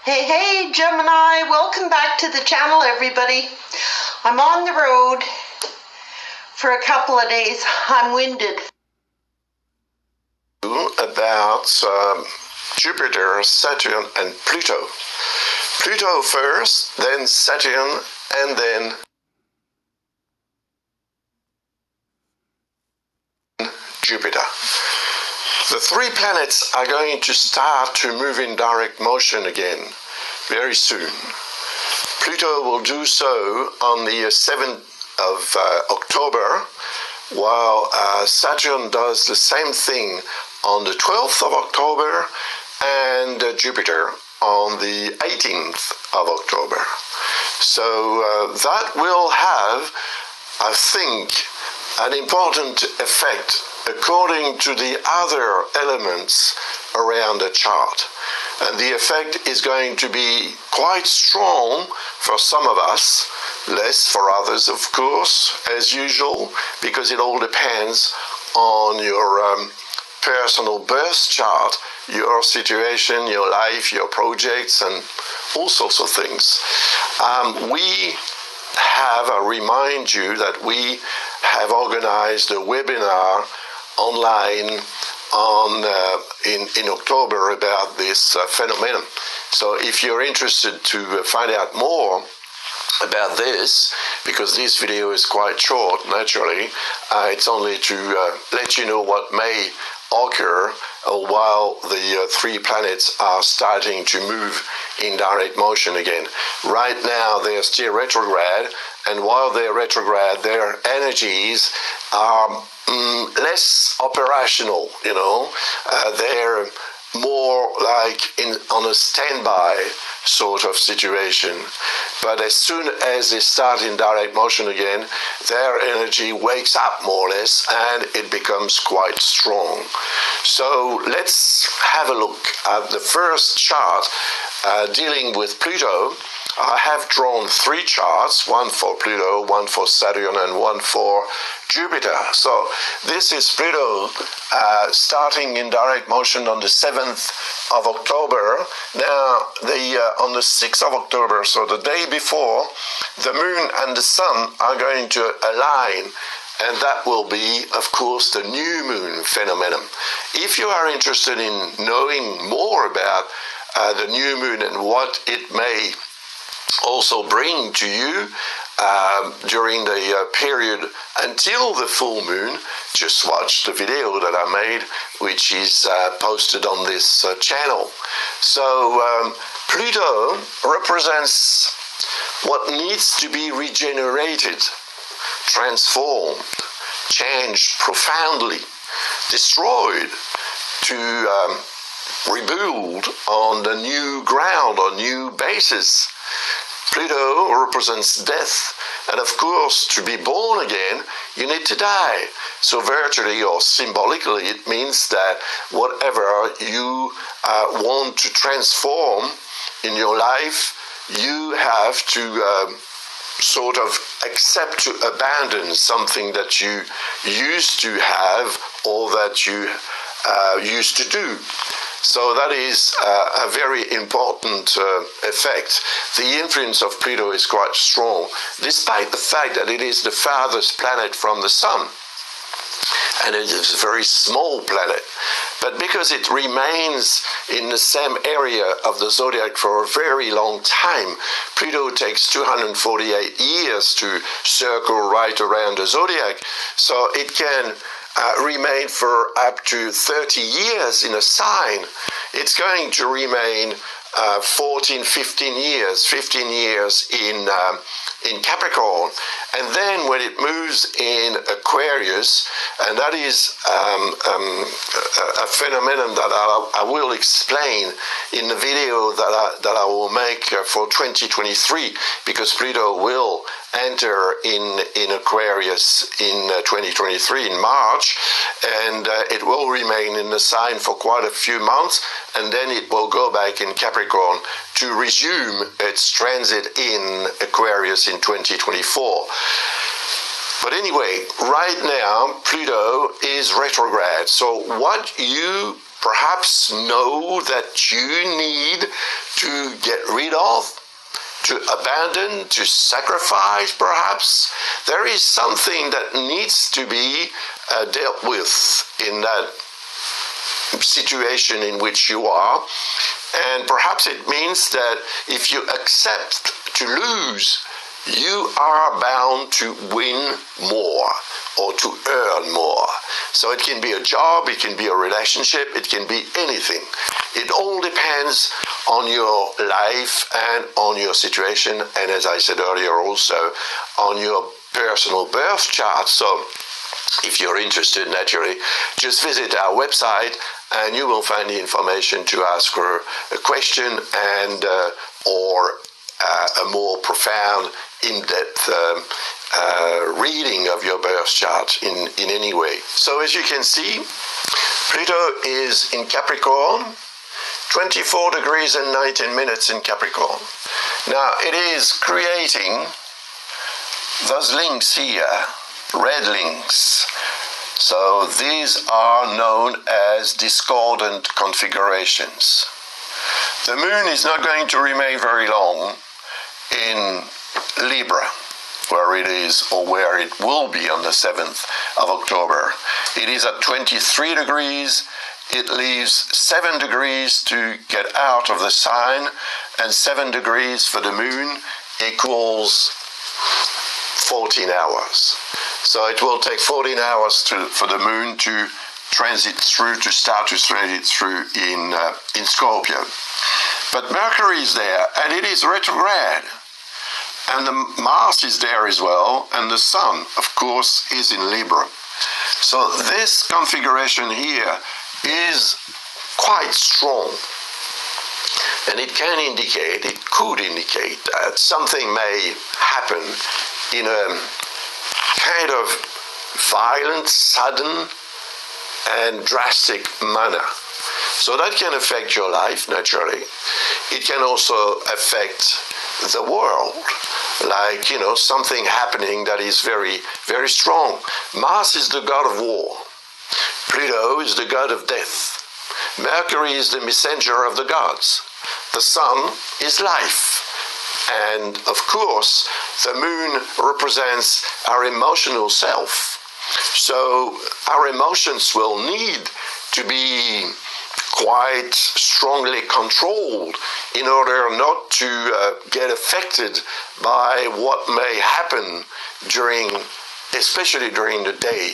Hey, hey, Gemini, welcome back to the channel, everybody. I'm on the road for a couple of days. I'm winded. About Jupiter, Saturn, and Pluto. Pluto first, then Saturn, and then Jupiter. The three planets are going to start to move in direct motion again very soon. Pluto will do so on the 7th of October, while Saturn does the same thing on the 12th of October, and Jupiter on the 18th of October. So that will have, I think, an important effect according to the other elements around the chart. And the effect is going to be quite strong for some of us, less for others, of course, as usual, because it all depends on your personal birth chart, your situation, your life, your projects, and all sorts of things. I remind you that we have organized a webinar online in October about this phenomenon. So if you're interested to find out more about this, because this video is quite short, naturally, it's only to let you know what may occur while the three planets are starting to move in direct motion again. Right now they're still retrograde, and while they're retrograde, their energies are less operational, they're more like on a standby sort of situation. But as soon as they start in direct motion again, their energy wakes up more or less, and it becomes quite strong. So let's have a look at the first chart dealing with Pluto. I have drawn three charts, one for Pluto, one for Saturn, and one for Jupiter. So this is Pluto starting in direct motion on the 7th of October. Now, on the 6th of October, so the day before, the moon and the sun are going to align, and that will be, of course, the new moon phenomenon. If you are interested in knowing more about the new moon and what it may also bring to you during the period until the full moon, just watch the video that I made, which is posted on this channel. So Pluto represents what needs to be regenerated, transformed, changed profoundly, destroyed, to rebuild on the new ground, on new basis. Pluto represents death, and of course, to be born again, you need to die. So virtually or symbolically, it means that whatever you want to transform in your life, you have to sort of accept to abandon something that you used to have or that you used to do. So that is a very important effect. The influence of Pluto is quite strong, despite the fact that it is the farthest planet from the Sun. And it is a very small planet. But because it remains in the same area of the zodiac for a very long time, Pluto takes 248 years to circle right around the zodiac. So it can remain for up to 30 years in a sign. It's going to remain 15 years in Capricorn, and then when it moves in Aquarius, and that is a phenomenon that I will explain in the video that I will make for 2023, because Pluto will enter in Aquarius in 2023 in March, and it will remain in the sign for quite a few months, and then it will go back in Capricorn to resume its transit in Aquarius in 2024. But anyway, right now Pluto is retrograde, so what you perhaps know that you need to get rid of, to abandon, to sacrifice perhaps. There is something that needs to be dealt with in that situation in which you are. And perhaps it means that if you accept to lose, you are bound to win more or to earn more. So it can be a job, it can be a relationship, it can be anything. It all depends on your life and on your situation, and as I said earlier also, on your personal birth chart. So if you're interested, naturally, just visit our website and you will find the information to ask her a question and or a more profound, in-depth reading of your birth chart in any way. So as you can see, Pluto is in Capricorn, 24 degrees and 19 minutes in Capricorn. Now it is creating those links here, red links. So these are known as discordant configurations. The moon is not going to remain very long in Libra, where it is or where it will be on the 7th of October. It is at 23 degrees. It leaves 7 degrees to get out of the sign, and 7 degrees for the moon equals 14 hours. So it will take 14 hours for the moon to transit through, to start to transit through in Scorpio. But Mercury is there, and it is retrograde. And the Mars is there as well, and the Sun, of course, is in Libra. So this configuration here is quite strong. And it could indicate that something may happen in a kind of violent, sudden, and drastic manner. So that can affect your life, naturally. It can also affect the world, like, something happening that is very, very strong. Mars is the god of war. Pluto is the god of death. Mercury is the messenger of the gods. The sun is life. And of course, the moon represents our emotional self. So our emotions will need to be quite strongly controlled in order not to get affected by what may happen especially during the day,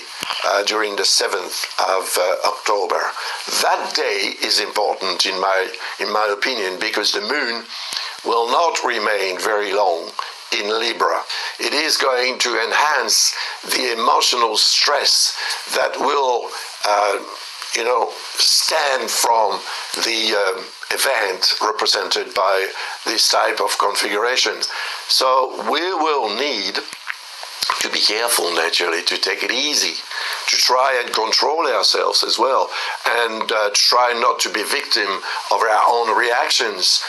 during the 7th of October. That day is important in my opinion, because the moon will not remain very long in Libra. It is going to enhance the emotional stress that will stand from the event represented by this type of configuration. So we will need to be careful, naturally, to take it easy, to try and control ourselves as well, and try not to be victim of our own reactions.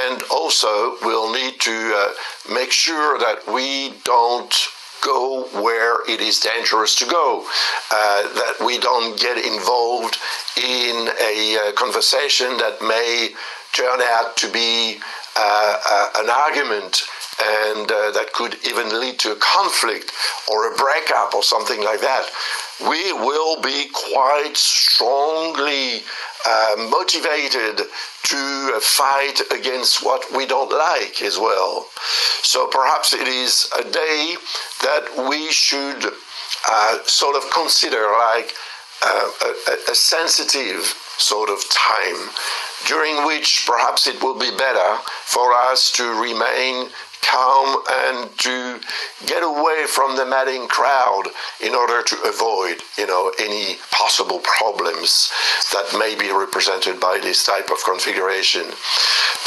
And also we'll need to make sure that we don't go where it is dangerous to go, that we don't get involved in a conversation that may turn out to be an argument, and that could even lead to a conflict or a breakup or something like that. We will be quite strongly motivated to fight against what we don't like as well. So perhaps it is a day that we should sort of consider like a sensitive sort of time, during which perhaps it will be better for us to remain calm and to get away from the madding crowd in order to avoid, any possible problems that may be represented by this type of configuration.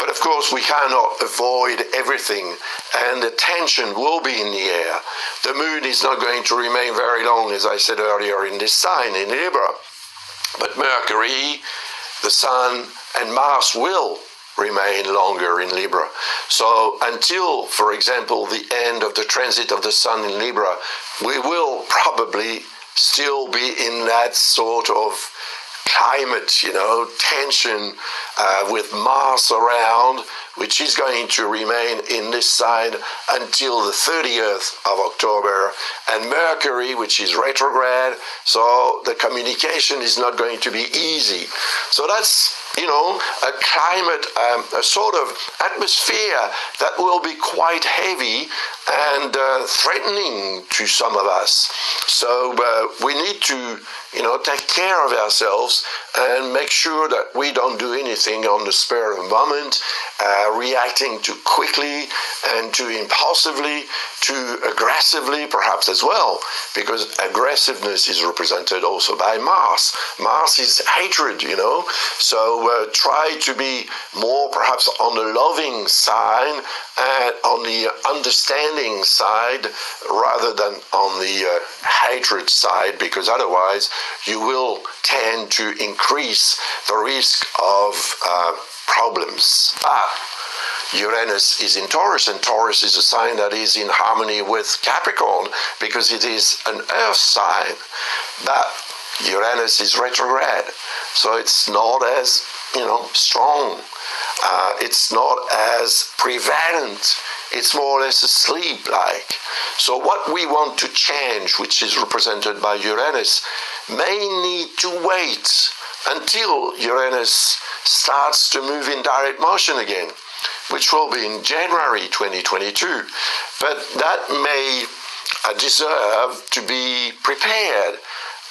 But of course, we cannot avoid everything, and the tension will be in the air. The moon is not going to remain very long, as I said earlier, in this sign, in Libra. But Mercury, the Sun, and Mars will remain longer in Libra. So until, for example, the end of the transit of the Sun in Libra, we will probably still be in that sort of climate, tension with Mars around, which is going to remain in this side until the 30th of October, and Mercury, which is retrograde, so the communication is not going to be easy. So that's, a climate, a sort of atmosphere that will be quite heavy and threatening to some of us. So we need to, take care of ourselves and make sure that we don't do anything on the spur of the moment, reacting too quickly and too impulsively, too aggressively perhaps as well, because aggressiveness is represented also by Mars. Mars is hatred, so try to be more perhaps on the loving side and on the understanding side rather than on the hatred side, because otherwise you will tend to increase the risk of problems. Uranus is in Taurus, and Taurus is a sign that is in harmony with Capricorn because it is an earth sign. But Uranus is retrograde, so it's not as, strong. It's not as prevalent. It's more or less asleep-like. So what we want to change, which is represented by Uranus, may need to wait until Uranus starts to move in direct motion again, which will be in January 2022. But that may deserve to be prepared.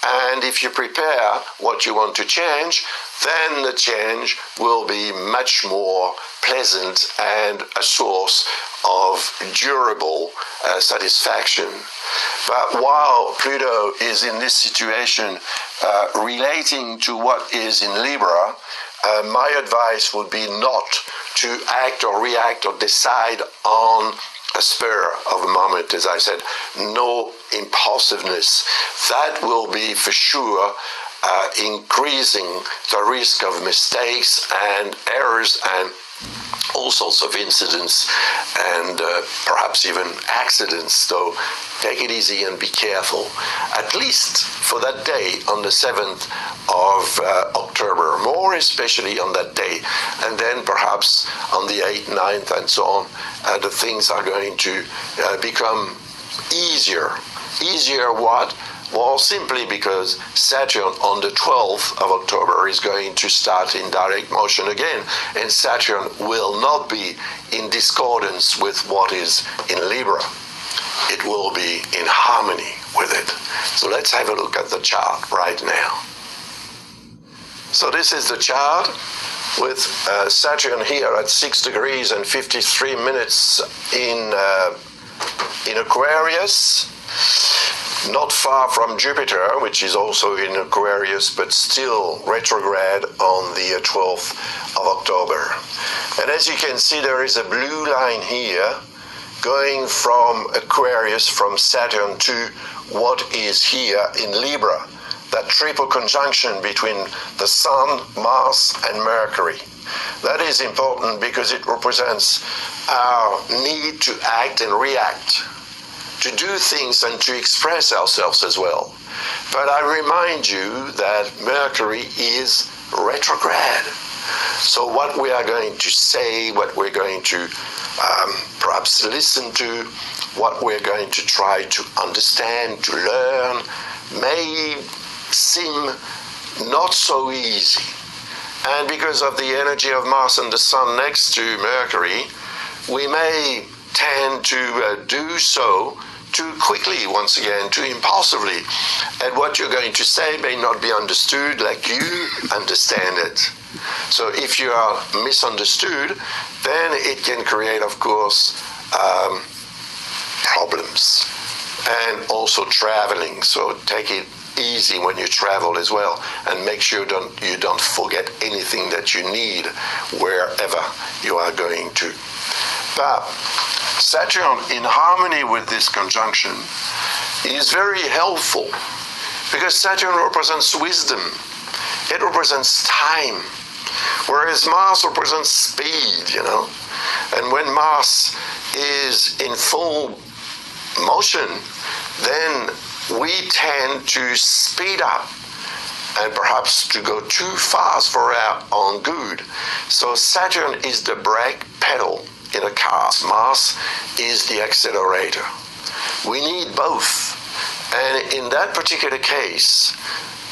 And if you prepare what you want to change, then the change will be much more pleasant and a source of durable satisfaction. But while Pluto is in this situation relating to what is in Libra, my advice would be not to act or react or decide on a spur of a moment. As I said, no impulsiveness. That will be for sure increasing the risk of mistakes and errors and all sorts of incidents and perhaps even accidents. So take it easy and be careful, at least for that day on the 7th of October, more especially on that day. And then perhaps on the 8th, 9th and so on, the things are going to become easier. Easier what? Well, simply because Saturn on the 12th of October is going to start in direct motion again, and Saturn will not be in discordance with what is in Libra. It will be in harmony with it. So let's have a look at the chart right now. So this is the chart with Saturn here at 6 degrees and 53 minutes in Aquarius. Not far from Jupiter, which is also in Aquarius, but still retrograde on the 12th of October. And as you can see, there is a blue line here going from Aquarius, from Saturn to what is here in Libra, that triple conjunction between the Sun, Mars, and Mercury. That is important because it represents our need to act and react, to do things and to express ourselves as well. But I remind you that Mercury is retrograde. So what we are going to say, what we're going to perhaps listen to, what we're going to try to understand, to learn, may seem not so easy. And because of the energy of Mars and the Sun next to Mercury, we may tend to do so too quickly, once again, too impulsively. And what you're going to say may not be understood like you understand it. So if you are misunderstood, then it can create, of course, problems. And also traveling. So take it easy when you travel as well, and make sure you don't forget anything that you need wherever you are going to. But Saturn in harmony with this conjunction is very helpful because Saturn represents wisdom. It represents time, whereas Mars represents speed, And when Mars is in full motion, then we tend to speed up and perhaps to go too fast for our own good. So Saturn is the brake pedal in a car. Mars is the accelerator. We need both. And in that particular case,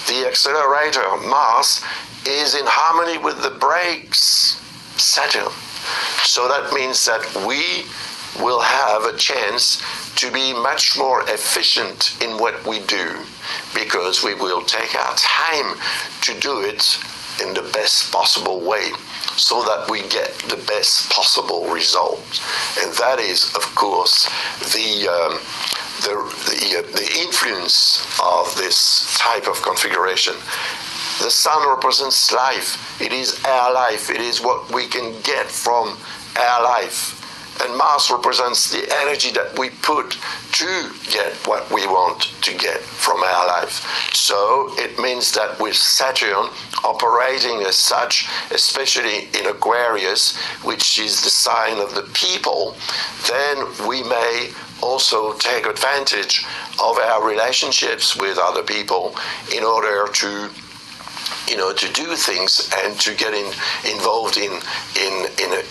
the accelerator, Mars, is in harmony with the brakes, Saturn. So that means that we will have a chance to be much more efficient in what we do, because we will take our time to do it in the best possible way, so that we get the best possible result. And that is, of course, the influence of this type of configuration. The sun represents life. It is our life. It is what we can get from our life. And Mars represents the energy that we put to get what we want to get from our life. So it means that with Saturn operating as such, especially in Aquarius, which is the sign of the people, then we may also take advantage of our relationships with other people in order to do things and to get involved in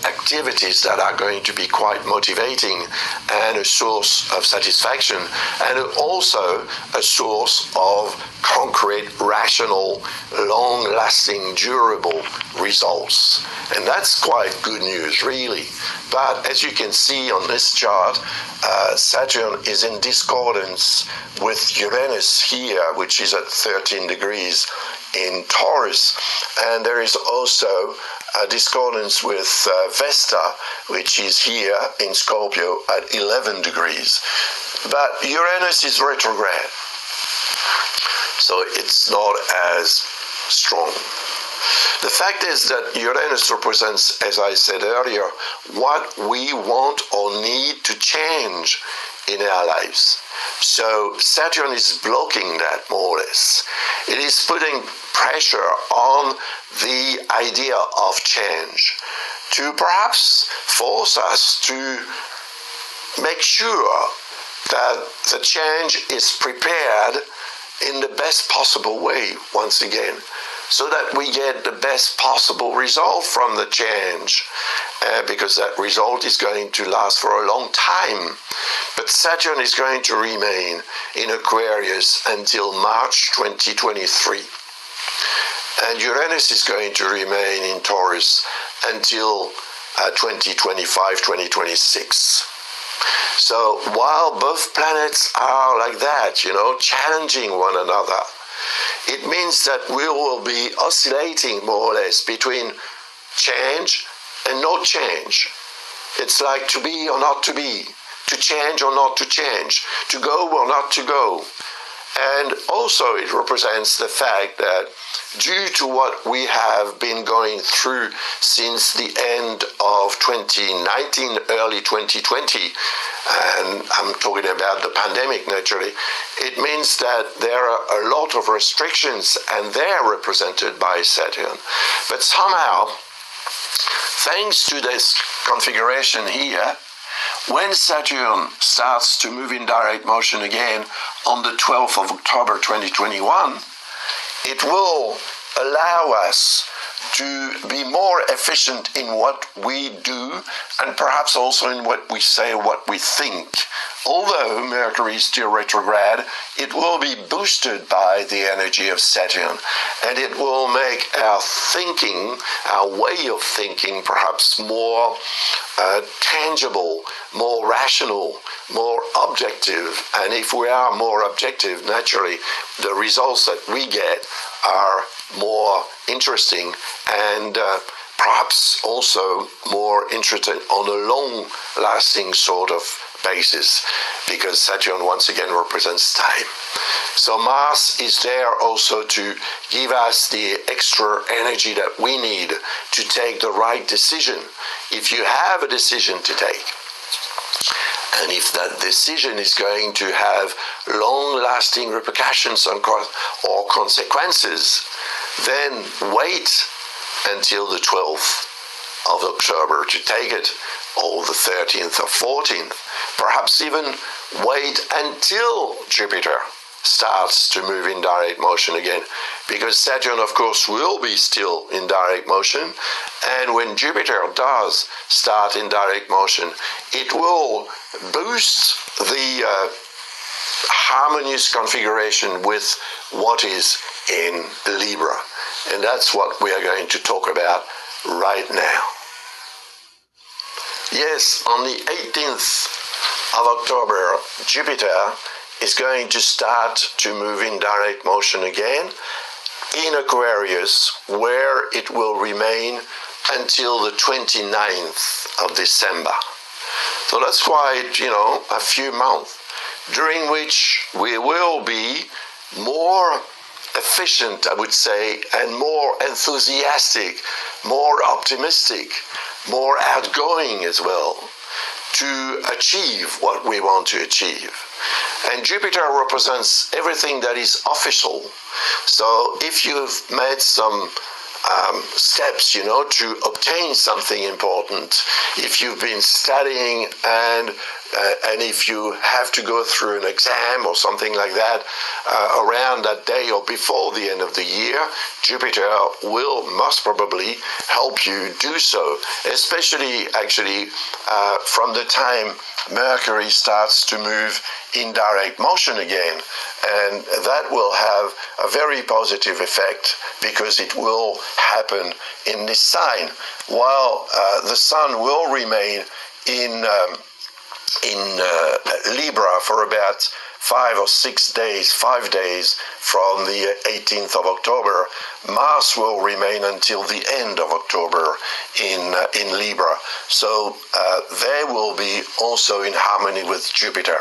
activities that are going to be quite motivating and a source of satisfaction, and also a source of concrete, rational, long-lasting, durable results. And that's quite good news, really. But as you can see on this chart, Saturn is in discordance with Uranus here, which is at 13 degrees in Taurus, and there is also a discordance with Vesta, which is here in Scorpio at 11 degrees. But Uranus is retrograde, so it's not as strong. The fact is that Uranus represents, as I said earlier, what we want or need to change in our lives. So Saturn is blocking that, more or less. It is putting pressure on the idea of change to perhaps force us to make sure that the change is prepared in the best possible way, once again, so that we get the best possible result from the change, because that result is going to last for a long time. But Saturn is going to remain in Aquarius until March 2023. And Uranus is going to remain in Taurus until 2025, 2026. So while both planets are like that, challenging one another, it means that we will be oscillating more or less between change and no change. It's like to be or not to be, to change or not to change, to go or not to go. And also it represents the fact that due to what we have been going through since the end of 2019, early 2020, and I'm talking about the pandemic naturally, it means that there are a lot of restrictions and they're represented by Saturn. But somehow, thanks to this configuration here, when Saturn starts to move in direct motion again on the 12th of October 2021, it will allow us to be more efficient in what we do and perhaps also in what we say, what we think. Although Mercury is still retrograde, it will be boosted by the energy of Saturn, and it will make our thinking, our way of thinking, perhaps more tangible, more rational, more objective. And if we are more objective, naturally, the results that we get are more interesting and perhaps also more interesting on a long-lasting sort of basis, because Saturn once again represents time. So Mars is there also to give us the extra energy that we need to take the right decision. If you have a decision to take, and if that decision is going to have long-lasting repercussions or consequences, then wait until the 12th of October to take it, or the 13th or 14th. Perhaps even wait until Jupiter starts to move in direct motion again, because Saturn, of course, will be still in direct motion, and when Jupiter does start in direct motion, it will boost the harmonious configuration with what is in Libra, and that's what we are going to talk about right now. Yes, on the 18th of October, Jupiter is going to start to move in direct motion again in Aquarius, where it will remain until the 29th of December. So that's quite, a few months, during which we will be more efficient, I would say, and more enthusiastic, more optimistic, more outgoing as well, to achieve what we want to achieve. And Jupiter represents everything that is official. So if you've made some steps, to obtain something important, if you've been studying and if you have to go through an exam or something like that around that day or before the end of the year, Jupiter will most probably help you do so, especially actually from the time Mercury starts to move in direct motion again, and that will have a very positive effect because it will happen in this sign, while the Sun will remain in Libra for about 5 or 6 days, 5 days from the 18th of October. Mars will remain until the end of October in Libra. So they will be also in harmony with Jupiter.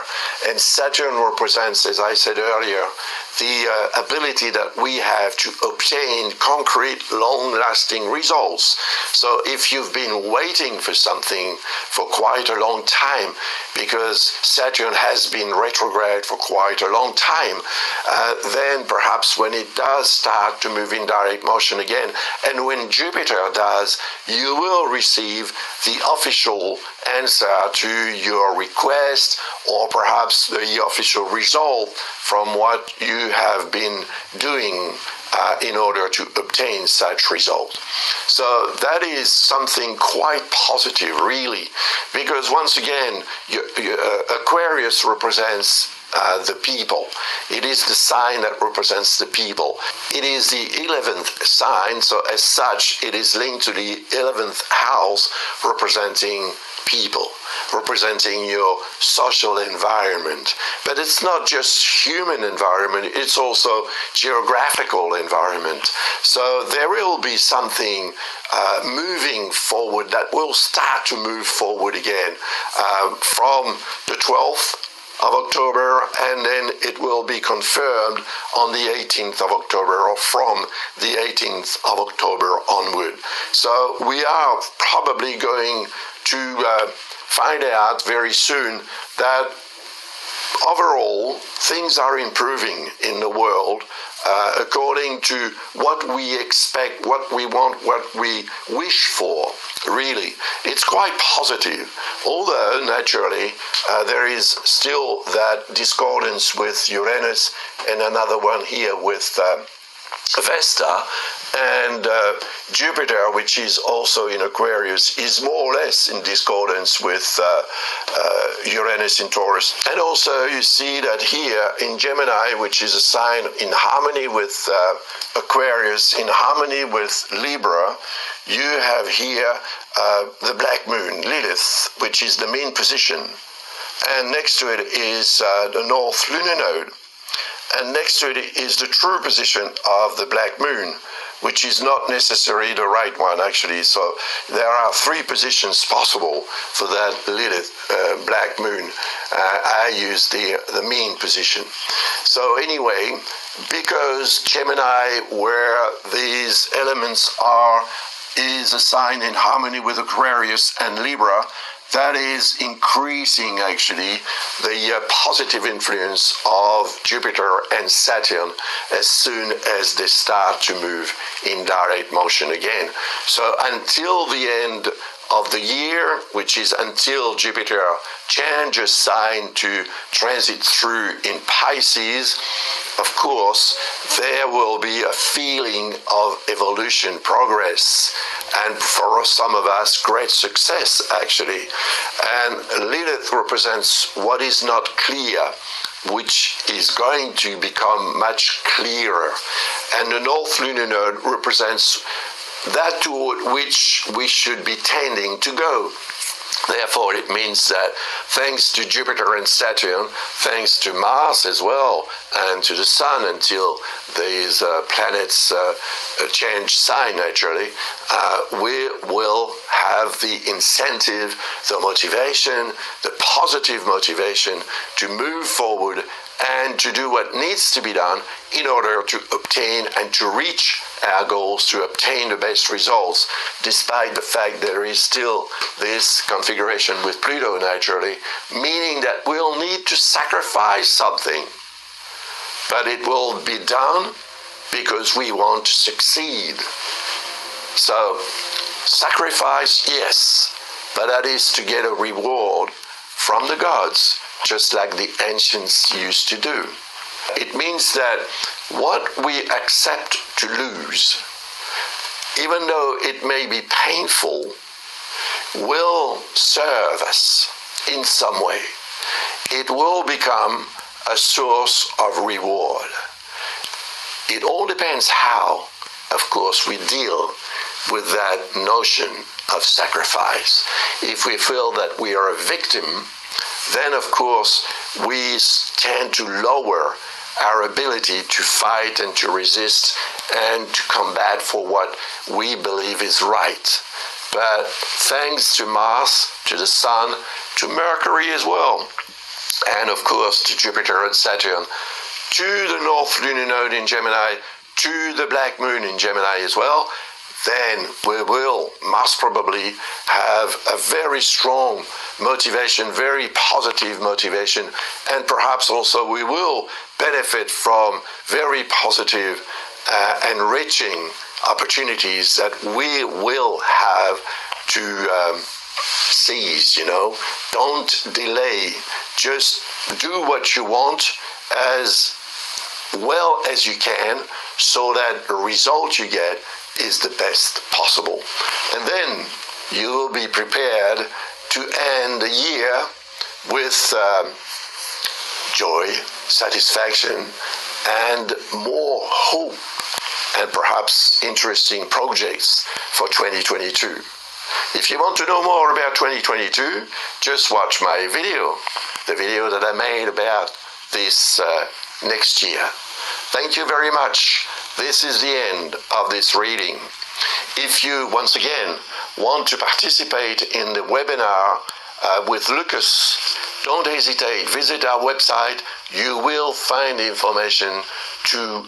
And Saturn represents, as I said earlier, the ability that we have to obtain concrete, long-lasting results. So if you've been waiting for something for quite a long time, because Saturn has been retrograde for quite a long time, then perhaps when it does start to move in direct motion again, and when Jupiter does, you will receive the official answer to your request, or perhaps the official result from what you have been doing in order to obtain such result. So that is something quite positive, really, because once again, Aquarius represents the people. It is the sign that represents the people. It is the 11th sign, so as such, it is linked to the 11th house, representing people, representing your social environment. But it's not just human environment, it's also geographical environment. So there will be something moving forward that will start to move forward again from the 12th of October, and then it will be confirmed on the 18th of October, or from the 18th of October onward. So we are probably going to find out very soon that overall things are improving in the world according to what we expect, what we want, what we wish for. Really, it's quite positive, although naturally there is still that discordance with Uranus, and another one here with Vesta, and Jupiter, which is also in Aquarius, is more or less in discordance with Uranus in Taurus. And also you see that here in Gemini, which is a sign in harmony with Aquarius, in harmony with Libra, you have here the black moon, Lilith, which is the mean position. And next to it is the North Lunar Node. And next to it is the true position of the black moon, which is not necessarily the right one, actually. So there are 3 positions possible for that Lilith black moon. I use the mean position. So anyway, because Gemini, where these elements are, is a sign in harmony with Aquarius and Libra, that is increasing actually the positive influence of Jupiter and Saturn as soon as they start to move in direct motion again. So until the end of the year, which is until Jupiter changes sign to transit through in Pisces, of course, there will be a feeling of evolution, progress, and for some of us, great success, actually. And Lilith represents what is not clear, which is going to become much clearer. And the North Lunar Node represents that toward which we should be tending to go. Therefore, it means that thanks to Jupiter and Saturn, thanks to Mars as well, and to the Sun until these planets change sign naturally, we will have the incentive, the motivation, the positive motivation to move forward and to do what needs to be done in order to obtain and to reach our goals, to obtain the best results, despite the fact there is still this configuration with Pluto naturally, meaning that we'll need to sacrifice something. But it will be done because we want to succeed. So, sacrifice, yes, but that is to get a reward from the gods, just like the ancients used to do. It means that what we accept to lose, even though it may be painful, will serve us in some way. It will become a source of reward. It all depends how, of course, we deal with that notion of sacrifice. If we feel that we are a victim, then of course we tend to lower our ability to fight and to resist and to combat for what we believe is right. But thanks to Mars, to the Sun, to Mercury as well, and of course to Jupiter and Saturn, to the North Lunar Node in Gemini, to the Black Moon in Gemini as well, then we will most probably have a very strong motivation, very positive motivation, and perhaps also we will benefit from very positive, enriching opportunities that we will have to seize, Don't delay. Just do what you want as well as you can so that the result you get is the best possible. And then you will be prepared to end the year with joy, satisfaction, and more hope, and perhaps interesting projects for 2022. If you want to know more about 2022, just watch my video, the video that I made about this next year. Thank you very much. This is the end of this reading. If you, once again, want to participate in the webinar with Lucas, don't hesitate. Visit our website. You will find information to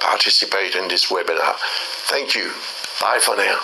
participate in this webinar. Thank you. Bye for now.